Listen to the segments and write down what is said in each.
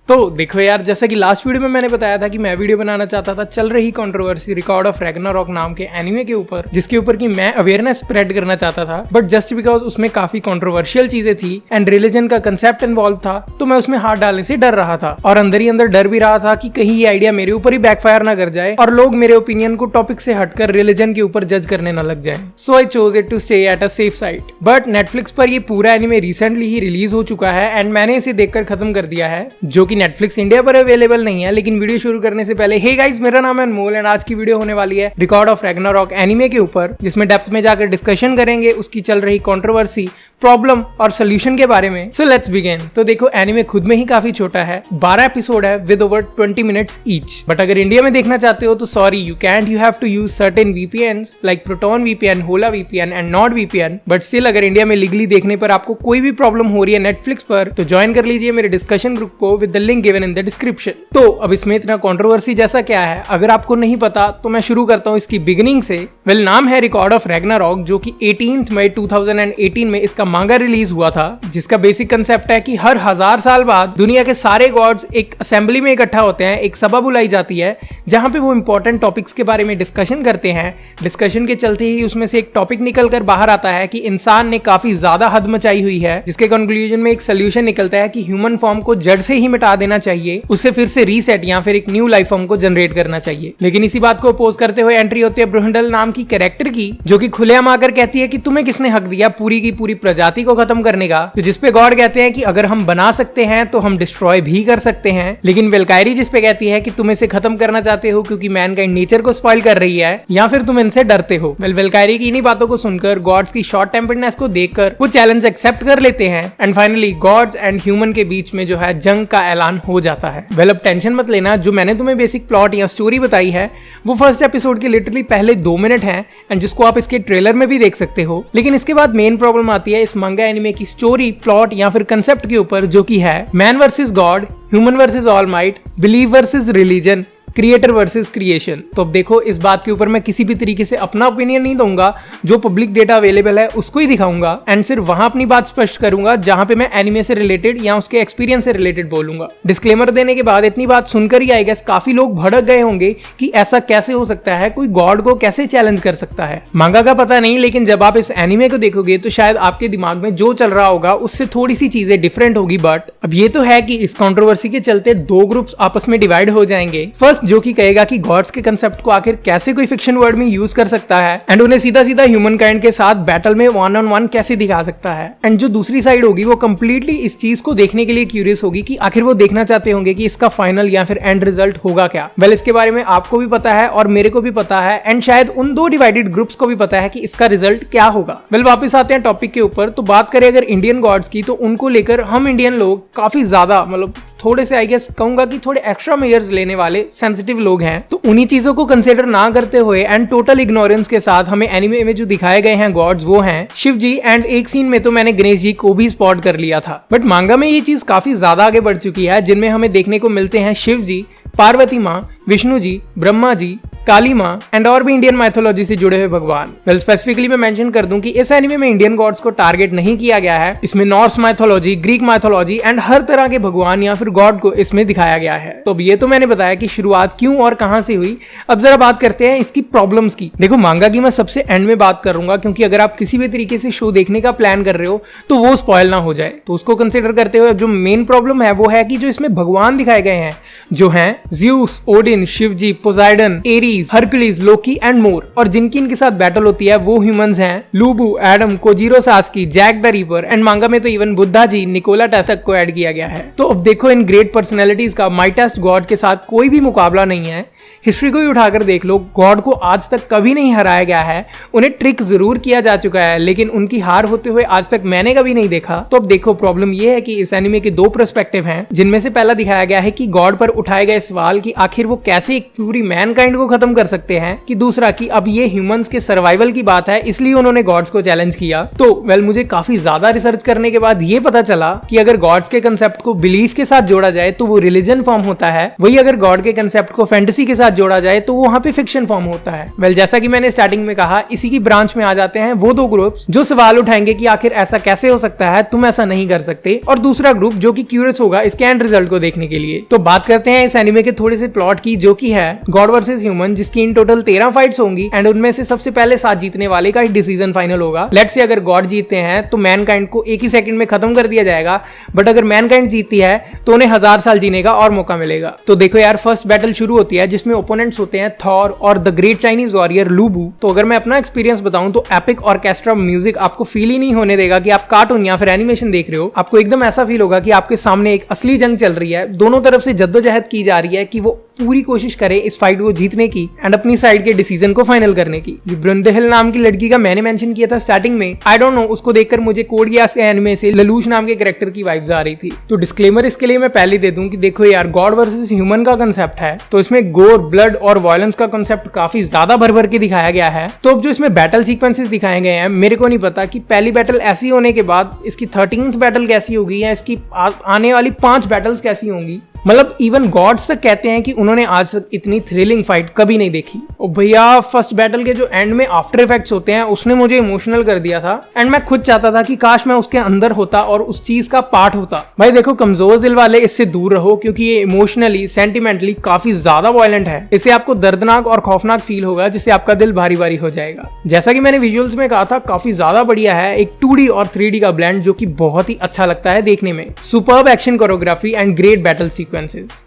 तो देखो यार, जैसा कि लास्ट वीडियो में मैंने बताया था कि मैं वीडियो बनाना चाहता था चल रही कंट्रोवर्सी रिकॉर्ड ऑफ रैग्नारॉक नाम के एनिमे के ऊपर, जिसके ऊपर की मैं अवेयरनेस स्प्रेड करना चाहता था। बट जस्ट बिकॉज उसमें काफी कंट्रोवर्शियल चीजें थी एंड रिलीजन का कंसेप्ट इन्वॉल्व था, तो मैं उसमें हाथ डालने से डर रहा था और अंदर ही अंदर डर भी रहा था कि कहीं ये आइडिया मेरे ऊपर ही बैकफायर ना कर जाए और लोग मेरे ओपिनियन को टॉपिक से हटकर रिलीजन के ऊपर जज करने न लग जाए। So I chose it to stay at a safe side. But Netflix पर ये पूरा एनिमे रिसेंटली ही रिलीज हो चुका है एंड मैंने इसे देखकर खत्म कर दिया है, जो कि नेटफ्लिक्स इंडिया पर अवेलेबल नहीं है। लेकिन वीडियो शुरू करने से पहले, हे गाइस, मेरा नाम है अनमोल एंड आज की वीडियो होने वाली है रिकॉर्ड ऑफ रैग्नारॉक एनिमे के ऊपर, जिसमें डेप्थ में जाकर डिस्कशन करेंगे उसकी चल रही कंट्रोवर्सी, प्रॉब्लम और सोल्यूशन के बारे में। So let's begin. तो देखो, एनिमे खुद में ही काफी छोटा है, 12 एपिसोड है with over 20 minutes each. But अगर इंडिया में देखना चाहते हो तो sorry, you have to use certain VPNs like Proton VPN, Hola VPN and Nord VPN। But still अगर इंडिया में लीगली देखने पर आपको कोई भी प्रॉब्लम हो रही है नेटफ्लिक्स पर, तो ज्वाइन कर लीजिए मेरे डिस्कशन ग्रुप को with the link given in the description. तो अब इसमें इतना कंट्रोवर्सी जैसा क्या है, अगर आपको नहीं पता तो मैं शुरू करता हूँ इसकी बिगिनिंग से। वेल, नाम है रिकॉर्ड ऑफ रैग्नारॉक, जो कि 18 मई 2018 में इसका मांगा रिलीज हुआ था, जिसका बेसिक कंसेप्ट है कि हर 1000 साल बाद दुनिया के सारे गॉड्स एक असेंबली में इकट्ठा होते हैं, एक सभा बुलाई जाती है जहां पे वो इंपॉर्टेंट टॉपिक्स के बारे में डिस्कशन करते हैं। डिस्कशन के चलते ही उसमें से एक टॉपिक निकल कर बाहर आता है कि इंसान ने काफी ज्यादा हद मचाई हुई है, जिसके कंक्लूजन में एक सोल्यूशन निकलता है कि ह्यूमन फॉर्म को जड़ से ही मिटा देना चाहिए, उसे फिर से रीसेट या फिर एक न्यू लाइफ फॉर्म को जनरेट करना चाहिए। लेकिन इसी बात को अपोज करते हुए एंट्री होती है ब्रुहंडल नाम की कैरेक्टर की, जो कि खुलेआम आकर कहती है कि तुम्हें किसने हक दिया पूरी की पूरी प्रजाति को खत्म करने का। तो जिसपे गॉड कहते हैं कि अगर हम बना सकते हैं तो हम डिस्ट्रॉय भी कर सकते हैं। लेकिन वेलकायरी जिसपे कहती है कि तुम इसे खत्म करना चाहते हो क्योंकि मैनकाइंड नेचर को स्पॉइल कर रही है, या फिर तुम इनसे डरते हो। वेलकायरी की इन्हीं बातों को सुनकर, गॉड्स की शॉर्ट टेम्पर्डनेस को देखकर वो चैलेंज एक्सेप्ट कर लेते हैं and finally gods and human के बीच में जो है जंग का ऐलान हो जाता है। वेल, अब टेंशन मत लेना, जो मैंने तुम्हें बेसिक प्लॉट या स्टोरी बताई है वो फर्स्ट एपिसोड के लिटरली पहले 2 मिनट हैं एंड जिसको आप इसके ट्रेलर में भी देख सकते हो। लेकिन इसके बाद मेन प्रॉब्लम आती है इस मंगा एनिमे की स्टोरी, प्लॉट या फिर कंसेप्ट के ऊपर, जो कि है man versus God, human versus all might, believe versus religion, creator versus creation. तो अब देखो, इस बात के ऊपर मैं किसी भी तरीके से अपना ओपिनियन नहीं दूंगा, जो पब्लिक डेटा अवेलेबल है उसको ही दिखाऊंगा एंड सिर्फ वहां अपनी बात स्पष्ट करूंगा जहां पे मैं एनिमे से रिलेटेड या उसके एक्सपीरियंस से रिलेटेड बोलूंगा। डिस्क्लेमर देने के बाद इतनी बात सुनकर ही आई गेस काफी लोग भड़क गए होंगे कि ऐसा कैसे हो सकता है, कोई गॉड को कैसे चैलेंज कर सकता है। मांगा का पता नहीं, लेकिन जब आप इस एनिमे को देखोगे तो शायद आपके दिमाग में जो चल रहा होगा उससे थोड़ी सी चीजें डिफरेंट होगी। बट अब ये तो है कि इस कंट्रोवर्सी के चलते 2 ग्रुप्स आपस में डिवाइड हो जाएंगे। फर्स्ट जो कि कहेगा कि गॉड्स के कंसेप्ट को आखिर कैसे कोई फिक्शन वर्ड में यूज कर सकता है एंड उन्हें सीधा सीधा ह्यूमन काइंड के साथ बैटल में 1-on-1 कैसे दिखा सकता है। एंड जो दूसरी साइड होगी वो कंप्लीटली इस चीज को देखने के लिए क्यूरियस होगी कि आखिर वो देखना चाहते होंगे कि इसका फाइनल या फिर एंड रिजल्ट होगा क्या। वेल, इसके बारे में आपको भी पता है और मेरे को भी पता है एंड शायद उन 2 डिवाइडेड ग्रुप्स को भी पता है कि इसका रिजल्ट क्या होगा। वेल, वापस आते हैं टॉपिक के ऊपर। तो बात करें अगर इंडियन गॉड्स की, तो उनको लेकर हम इंडियन लोग काफी ज्यादा, मतलब थोड़े से आई गेस कहूंगा कि थोड़े एक्स्ट्रा मेजर्स लेने वाले सेंसिटिव लोग हैं। तो उन्हीं चीजों को कंसीडर ना करते हुए एंड टोटल इग्नोरेंस के साथ हमें एनिमे में जो दिखाए गए हैं गॉड्स वो हैं शिव जी, एंड एक सीन में तो मैंने गणेश जी को भी स्पॉट कर लिया था। बट मांगा में ये चीज काफी ज्यादा आगे बढ़ चुकी है, जिनमें हमें देखने को मिलते हैं शिव जी, पार्वती माँ, विष्णु जी, ब्रह्मा जी, काली माँ एंड और भी इंडियन माइथोलॉजी से जुड़े हुए भगवान। वेल, स्पेसिफिकली मैं मेंशन कर दूं कि इस एनिमे में इंडियन गॉड्स को टारगेट नहीं किया गया है। इसमें Norse mythology, Greek mythology and हर तरह के भगवान या फिर गॉड को इसमें दिखाया गया है। तो अब ये तो मैंने बताया कि शुरुआत क्यों और कहां से हुई। अब जरा बात करते हैं इसकी प्रॉब्लम्स की। देखो, मांगा की मैं सबसे एंड में बात करूंगा, क्योंकि अगर आप किसी भी तरीके से शो देखने का प्लान कर रहे हो तो वो स्पॉइल ना हो जाए। तो उसको कंसिडर करते हुए जो मेन प्रॉब्लम है वो है कि जो इसमें भगवान दिखाए गए हैं, जो हैं Zeus, Odin, Shivji, Poseidon, Aries, Hercules, Loki and more, और जिनकी इनके साथ बैटल होती है वो ह्यूमंस हैं Lu Bu, Adam, Kojiro Sasaki, Jack the Ripper and manga में तो even Buddha ji, Nikola Tesla को ऐड किया गया है। तो अब देखो, इन ग्रेट पर्सनैलिटीज का माइटेस्ट गॉड के साथ कोई भी मुकाबला नहीं है। हिस्ट्री को ही उठाकर देख लो, गॉड को आज तक कभी नहीं हराया गया है। उन्हें ट्रिक जरूर किया जा चुका है, लेकिन उनकी हार होते हुए आज तक मैंने कभी नहीं देखा। तो अब देखो, प्रॉब्लम ये है कि इस एनिमे के 2 पर्सपेक्टिव हैं, जिनमें से पहला दिखाया गया है कि गॉड पर उठाए गए सवाल कि आखिर वो कैसे एक पूरी मैनकाइंड को खत्म खत्म कर सकते हैं, कि दूसरा कि अब ये ह्यूमंस के सर्वाइवल की बात है इसलिए उन्होंने गॉड्स को चैलेंज किया। तो वेल मुझे काफी ज्यादा रिसर्च करने के बाद ये पता चला कि अगर गॉड्स के कंसेप्ट को बिलीफ के साथ जोड़ा जाए तो वो रिलीजन फॉर्म होता है, वही अगर गॉड के कंसेप्ट को फैंटेसी के साथ जोड़ा जाए तो वहां पे फिक्शन फॉर्म होता है। वेल जैसा कि मैंने स्टार्टिंग में कहा, इसी की ब्रांच में आ जाते हैं वो दो ग्रुप्स जो सवाल उठाएंगे कि आखिर ऐसा कैसे हो सकता है, तुम ऐसा नहीं कर सकते, और दूसरा ग्रुप जो कि क्यूरियस होगा इसके एंड रिजल्ट को देखने के लिए। तो बात करते हैं इस एनिमे के थोड़े से प्लॉट की, जो कि है गॉड वर्सेस ह्यूमन, जिसकी इन टोटल 13 फाइट्स होंगी एंड उनमें से सबसे पहले 7 जीतने वाले का ही डिसीजन फाइनल होगा। लेट्स से अगर गॉड जीतते हैं तो मैनकाइंड को एक ही सेकंड में खत्म कर दिया जाएगा, बट अगर मैनकाइंड जीतती है तो उन्हें 1000 साल जीने का और मौका मिलेगा। तो देखो यार, फर्स्ट बैटल शुरू होती है जिसमें ओपोनेंट्स होते हैं थॉर और द ग्रेट चाइनीज वॉरियर लू बू। तो अगर मैं अपना एक्सपीरियंस बताऊं तो एपिक ऑर्केस्ट्रा म्यूजिक आपको फील ही नहीं होने देगा कि आप कार्टून या फिर एनिमेशन देख रहे हो। आपको एकदम ऐसा फील होगा कि आपके सामने एक असली जंग चल रही है, दोनों तरफ से जद्दोजहद की जा रही है कि वो पूरी कोशिश करे इस फाइट को जीतने की एंड अपनी साइड के डिसीजन को फाइनल करने की। जो ब्रुंदेहिल नाम की लड़की का मैंने मेंशन किया था स्टार्टिंग में, आई डोंट नो, उसको देखकर मुझे कोड गियास के एनिमे से ललूश नाम के कैरेक्टर की वाइब्स आ रही थी। तो डिस्क्लेमर इसके लिए मैं पहले दे दूं कि देखो यार, गॉड वर्सेस ह्यूमन का कंसेप्ट है तो इसमें गोर, ब्लड और वायलेंस का कंसेप्ट काफी ज्यादा भर भर के दिखाया गया है। तो अब जो इसमें बैटल सीक्वेंसेस दिखाए गए हैं, मेरे को नहीं पता कि पहली बैटल ऐसी होने के बाद इसकी 13th बैटल कैसी होगी या इसकी आने वाली 5 बैटल्स कैसी होंगी। मतलब इवन गॉड्स तक कहते हैं कि उन्होंने आज तक इतनी थ्रिलिंग फाइट कभी नहीं देखी। और भैया फर्स्ट बैटल के जो एंड में आफ्टर इफेक्ट्स होते हैं उसने मुझे इमोशनल कर दिया था एंड मैं खुद चाहता था कि काश मैं उसके अंदर होता और उस चीज का पार्ट होता। भाई देखो, कमजोर दिल वाले इससे दूर रहो क्योंकि ये इमोशनली, सेंटिमेंटली काफी ज्यादा वायलेंट है। इससे आपको दर्दनाक और खौफनाक फील होगा जिससे आपका दिल भारी भारी हो जाएगा। जैसा कि मैंने विजुअल्स में कहा था, काफी ज्यादा बढ़िया है, एक 2D और 3D का ब्लेंड जो कि बहुत ही अच्छा लगता है देखने में। Superb action choreography and great battle sequences.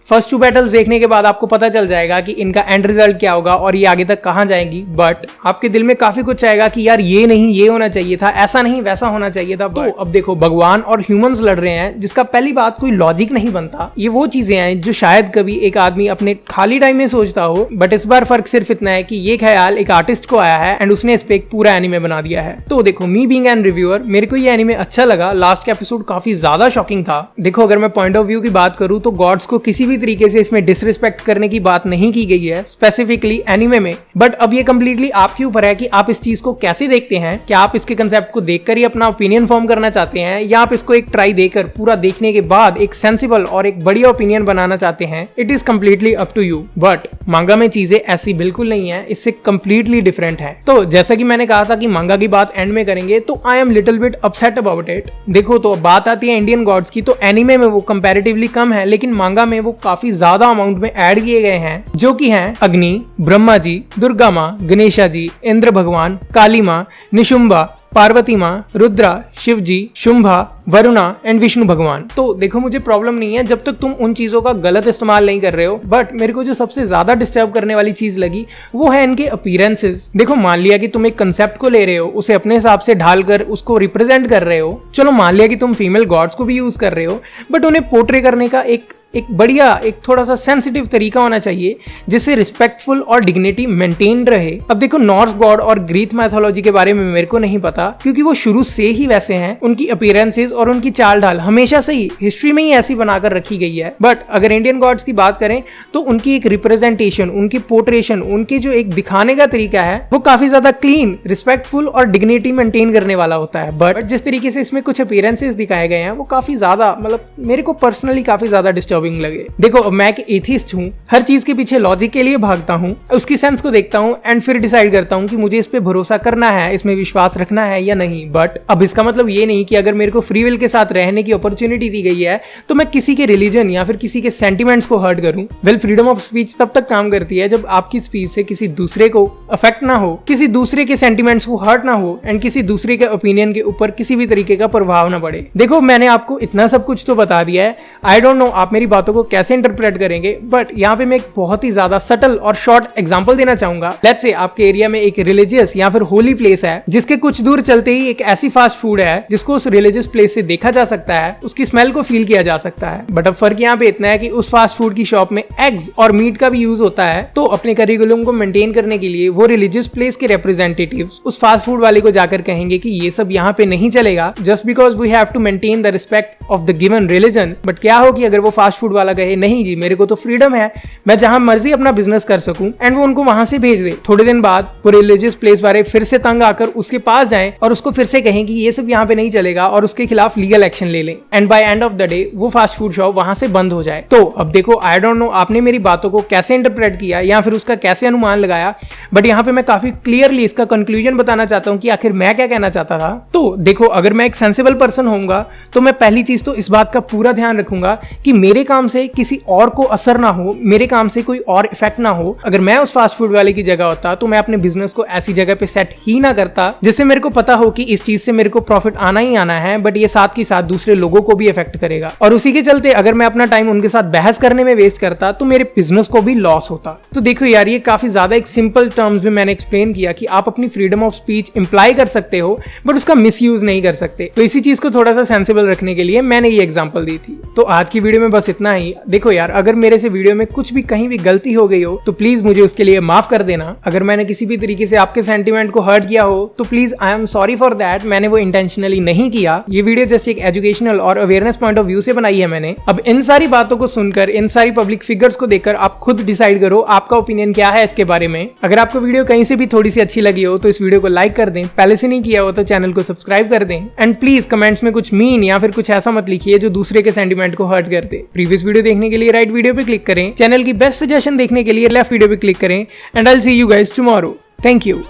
First 2 battles देखने के बाद आपको पता चल जाएगा कि इनका एंड रिजल्ट क्या होगा और ये आगे तक कहां जाएंगी, बट आपके दिल में काफी कुछ आएगा कि यार ये नहीं, ये होना चाहिए था, ऐसा नहीं वैसा होना चाहिए था। तो अब देखो, भगवान और ह्यूमंस लड़ रहे हैं जिसका पहली बात कोई लॉजिक नहीं बनता। ये वो चीजें हैं जो शायद कभी एक आदमी अपने खाली टाइम में सोचता हो, बट इस बार फर्क सिर्फ इतना है कि ये ख्याल एक आर्टिस्ट को आया है एंड उसने इस पे एक पूरा एनिमे बना दिया है। तो देखो, मी बीइंग एन रिव्यूअर, मेरे को ये एनिमे अच्छा लगा। लास्ट का एपिसोड काफी ज्यादा शॉकिंग था। देखो, अगर मैं पॉइंट ऑफ व्यू की बात करूं तो गॉड्स को किसी भी तरीके से इसमें डिसरिस्पेक्ट करने की बात नहीं की गई है स्पेसिफिकली एनिमे में, बट अब ये कंप्लीटली आपके ऊपर है कि आप इस चीज को कैसे देखते हैं। क्या आप इसके कंसेप्ट को देखकर ही अपना ओपिनियन फॉर्म करना चाहते हैं या आप इसको एक ट्राई देकर पूरा देखने के बाद एक सेंसिबल और एक बढ़िया ओपिनियन बनाना चाहते हैं। It is completely up to you. But manga में चीजें ऐसी बिल्कुल नहीं है, इससे कंप्लीटली डिफरेंट है। तो जैसा कि मैंने कहा था कि मांगा की बात एंड में करेंगे, तो I am little bit upset about it. देखो, तो बात आती है इंडियन गॉड्स की, तो एनिमे में वो कंपैरेटिवली कम है, लेकिन मांगा में वो काफी ज्यादा अमाउंट में ऐड किए गए हैं, जो कि हैं अग्नि, ब्रह्मा जी, दुर्गा माँ, गणेशा जी, इंद्र भगवान, काली माँ, निशुंभा, पार्वती माँ, रुद्रा, शिव जी, शुंभा, वरुणा एंड विष्णु भगवान। तो देखो, मुझे प्रॉब्लम नहीं है जब तक तुम उन चीजों का गलत इस्तेमाल नहीं कर रहे हो, बट मेरे को जो सबसे ज्यादा डिस्टर्ब करने वाली चीज लगी वो है इनके अपीयरेंसेस। देखो, मान लिया कि तुम एक कंसेप्ट को ले रहे हो, उसे अपने हिसाब से ढालकर उसको रिप्रेजेंट कर रहे हो। चलो मान लिया कि तुम फीमेल गॉड्स को भी यूज कर रहे हो, बट उन्हें पोर्ट्रे करने का एक बढ़िया, एक थोड़ा सा सेंसिटिव तरीका होना चाहिए जिससे रिस्पेक्टफुल और डिग्निटी मेंटेन रहे। अब देखो, नॉर्स गॉड और ग्रीक मैथोलॉजी के बारे में मेरे को नहीं पता क्योंकि वो शुरू से ही वैसे हैं। उनकी अपीयरेंसेस और उनकी चाल ढाल हमेशा से ही हिस्ट्री में ही ऐसी बनाकर रखी गई है। बट अगर इंडियन गॉड्स की बात करें तो उनकी एक रिप्रेजेंटेशन, उनकी पोर्ट्रेशन, उनके जो एक दिखाने का तरीका है वो काफी ज्यादा क्लीन, रिस्पेक्टफुल और डिग्निटी मेंटेन करने वाला होता है। बट जिस तरीके से इसमें कुछ अपीयरेंसेस दिखाए गए हैं वो काफी ज्यादा, मतलब मेरे को पर्सनली काफी ज्यादा डिस्टर्बिंग लगे। देखो, मैं एक एथिस्ट हूँ, हर चीज के पीछे लॉजिक के लिए भागता हूँ, उसकी सेंस को देखता हूँ एंड फिर डिसाइड करता हूँ कि मुझे इस पे भरोसा करना है, इसमें विश्वास रखना है या नहीं। बट अब इसका मतलब ये नहीं कि अगर मेरे को फ्री विल के साथ रहने की अपॉर्चुनिटी दी गई है तो मैं किसी के रिलीजन या फिर किसी के सेंटिमेंट्स को हर्ट करूं। वेल, फ्रीडम ऑफ स्पीच तब तक काम करती है जब आपकी स्पीच से किसी दूसरे को अफेक्ट ना हो, किसी दूसरे के सेंटिमेंट्स को हर्ट ना हो एंड किसी दूसरे के ओपिनियन के ऊपर किसी भी तरीके का प्रभाव ना पड़े। देखो, मैंने आपको इतना सब कुछ तो बता दिया है, आई डोंट नो आप मेरी बातों को कैसे इंटरप्रेट करेंगे, बट यहाँ पे मैं एक बहुत ही ज्यादा सटल और शॉर्ट एग्जांपल देना चाहूंगा। लेट्स से आपके एरिया में एक रिलीजियस या फिर होली प्लेस है जिसके कुछ दूर चलते ही एक ऐसी फास्ट फूड है जिसको उस रिलीजियस प्लेस से देखा जा सकता है, उसकी स्मेल को फील किया जा सकता है। बट अब फर्क यहाँ पे इतना है कि उस फास्ट फूड की शॉप में एग्स और मीट का भी यूज होता है। तो अपने करिकुलम को मेंटेन करने के लिए वो रिलीजियस प्लेस के रिप्रेजेंटेटिव्स उस फास्ट फूड वाले को जाकर कहेंगे कि ये सब यहाँ पे नहीं चलेगा, just because we have to maintain the respect of the given religion. But क्या हो कि अगर वो फास्ट फूड वाला कहे नहीं जी मेरे को तो फ्रीडम है, मैं जहां मर्जी अपना बिजनेस कर सकूं, एंड वो उनको वहां से भेज दे, थोड़े दिन बाद वो रिलीजियस प्लेस वाले फिर से तंग आकर उसके पास जाएं और उसको फिर से कहें कि ये सब यहाँ पे नहीं चलेगा और उसके खिलाफ लीगल एक्शन ले लें, and by end of the day वो फास्ट फूड शॉप वहां से बंद हो जाए। तो अब देखो आई डोंट नो आपने मेरी बातों को कैसे इंटरप्रेट किया या फिर उसका कैसे अनुमान लगाया, बट यहाँ पे मैं काफी क्लियरली इसका कंक्लूजन बताना चाहता हूँ कि आखिर मैं क्या कहना चाहता था। तो देखो अगर मैं एक सेंसिबल पर्सन होऊंगा तो मैं पहली चीज तो इस बात का पूरा ध्यान रखूंगा कि मेरे काम से किसी और को असर ना हो, मेरे काम से कोई और इफेक्ट ना हो। अगर मैं उस फास्ट फूड वाले की जगह होता तो मैं अपने बिजनेस को ऐसी जगह पे सेट ही ना करता जिससे मेरे को पता हो कि इस चीज से मेरे को प्रॉफिट आना ही आना है, बट ये साथ ही साथ दूसरे लोगों को भी इफेक्ट करेगा। और उसी के चलते अगर मैं अपना टाइम उनके साथ बहस करने में वेस्ट करता तो मेरे बिजनेस को भी लॉस होता। तो देखो यार ये काफी ज्यादा एक सिंपल टर्म्स में मैंने एक्सप्लेन किया कि आप अपनी फ्रीडम ऑफ स्पीच इंप्लाई कर सकते हो बट उसका मिसयूज नहीं कर सकते। तो इसी चीज को थोड़ा सा सेंसिबल रखने के लिए मैंने ये एग्जांपल दी थी। तो आज की वीडियो में बस इतना ही। देखो यार अगर मेरे से वीडियो में कुछ भी कहीं भी गलती हो गई हो तो प्लीज मुझे उसके लिए माफ कर देना। अगर मैंने किसी भी तरीके से आपके सेंटीमेंट को हर्ट किया हो तो please I am sorry for that, मैंने वो इंटेंशनली नहीं किया। ये वीडियो जस्ट एक एजुकेशनल और अवेयरनेस पॉइंट ऑफ व्यू से बनाई है मैंने। अब इन सारी बातों को सुनकर, इन सारी पब्लिक फिगर्स को देखकर आप खुद डिसाइड करो आपका ओपिनियन क्या है इसके बारे में। अगर आपको वीडियो कहीं से भी थोड़ी सी अच्छी लगी हो तो इस वीडियो को लाइक कर दें, पहले से नहीं किया हो तो चैनल को सब्सक्राइब कर दें, एंड प्लीज कमेंट्स में कुछ मीन या फिर कुछ ऐसा मत लिखिए जो दूसरे के सेंटीमेंट को हर्ट कर दे। प्रीवियस वीडियो देखने के लिए राइट वीडियो पे क्लिक करें, चैनल की बेस्ट सजेशन देखने के लिए लेफ्ट वीडियो पे क्लिक करें, and I will see you guys tomorrow. Thank you.